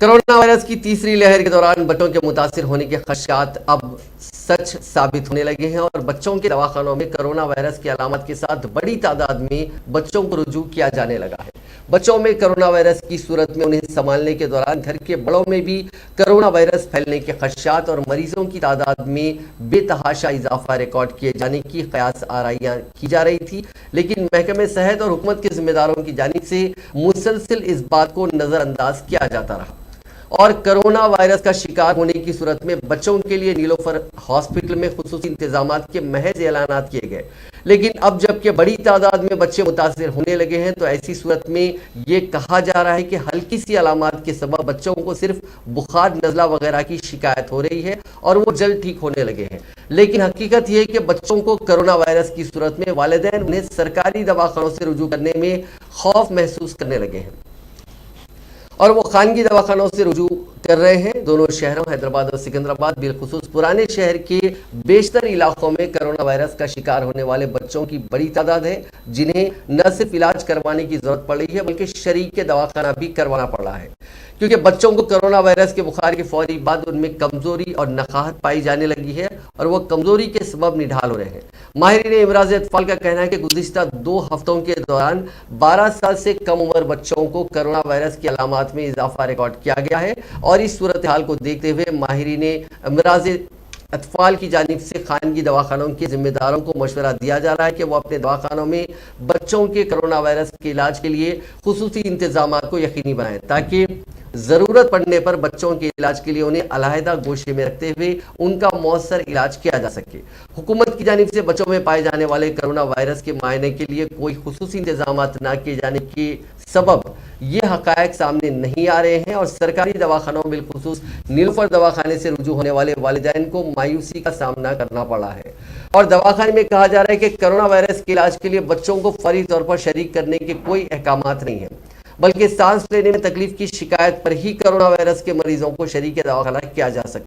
Corona virus کی تیسری لہر کے دوران بچوں کے متاثر ہونے کے خدشات اب سچ ثابت ہونے لگے ہیں اور بچوں کے دواخانوں میں کورونا وائرس کی علامات کے ساتھ بڑی تعداد میں بچوں کو رجوع کیا جانے لگا ہے۔ بچوں میں کورونا وائرس کی صورت میں انہیں سنبھالنے کے دوران گھر کے بڑوں میں بھی کورونا وائرس پھیلنے کے خدشات اور مریضوں کی تعداد میں بے تحاشا اضافہ ریکارڈ کیے جانے کی قیاس آرائیاں کی جا رہی تھی، لیکن محکمہ صحت اور حکومت کے ذمہ داروں کی جانب سے مسلسل اس بات کو نظر انداز کیا جاتا رہا اور کورونا وائرس کا شکار ہونے کی صورت میں بچوں کے لیے نیلوفر ہاسپٹل میں خصوصی انتظامات کے محض اعلانات کیے گئے۔ لیکن اب جبکہ بڑی تعداد میں بچے متاثر ہونے لگے ہیں تو ایسی صورت میں یہ کہا جا رہا ہے کہ ہلکی سی علامات کے سبب بچوں کو صرف بخار، نزلہ وغیرہ کی شکایت ہو رہی ہے اور وہ جلد ٹھیک ہونے لگے ہیں، لیکن حقیقت یہ ہے کہ بچوں کو کورونا وائرس کی صورت میں والدین انہیں سرکاری دواخانوں سے رجوع کرنے میں خوف محسوس کرنے لگے ہیں اور وہ خانگی دواخانوں سے رجوع کر رہے ہیں۔ دونوں شہروں حیدرآباد اور سکندرآباد بالخصوص پرانے شہر کے بیشتر علاقوں میں کورونا وائرس کا شکار ہونے والے بچوں کی بڑی تعداد ہے، جنہیں نہ صرف علاج کروانے کی ضرورت پڑ رہی ہے بلکہ شریک دواخانہ بھی کروانا پڑ رہا ہے، کیونکہ بچوں کو کورونا وائرس کے بخار کے فوری بعد ان میں کمزوری اور نقاہت پائی جانے لگی ہے اور وہ کمزوری کے سبب نڈھال ہو رہے ہیں۔ ماہرین امراض اطفال کا کہنا ہے کہ گزشتہ 2 ہفتوں کے دوران 12 سال سے کم عمر بچوں کو کورونا وائرس کی علامات میں اضافہ ریکارڈ کیا گیا ہے اور اس صورتحال کو دیکھتے ہوئے ماہرین امراض اطفال کی جانب سے خانگی دواخانوں کے ذمہ داروں کو مشورہ دیا جا رہا ہے کہ وہ اپنے دواخانوں میں بچوں کے کورونا وائرس کے علاج کے لیے خصوصی انتظامات کو یقینی بنائیں تاکہ ضرورت پڑنے پر بچوں کے علاج کے لیے انہیں علیحدہ گوشے میں رکھتے ہوئے ان کا مؤثر علاج کیا جا سکے۔ حکومت کی جانب سے بچوں میں پائے جانے والے کورونا وائرس کے معائنے کے لیے کوئی خصوصی انتظامات نہ کیے جانے کے سبب یہ حقائق سامنے نہیں آ رہے ہیں اور سرکاری دواخانوں بالخصوص نیلوفر دواخانے سے رجوع ہونے والے والدین کو مایوسی کا سامنا کرنا پڑا ہے اور دواخانے میں کہا جا رہا ہے کہ کورونا وائرس کے علاج کے لیے بچوں کو فوری طور پر شریک کرنے کے کوئی احکامات نہیں ہیں، بلکہ سانس لینے میں تکلیف کی شکایت پر ہی کورونا وائرس کے مریضوں کو شریک دواخانہ کیا جا سکتا ہے۔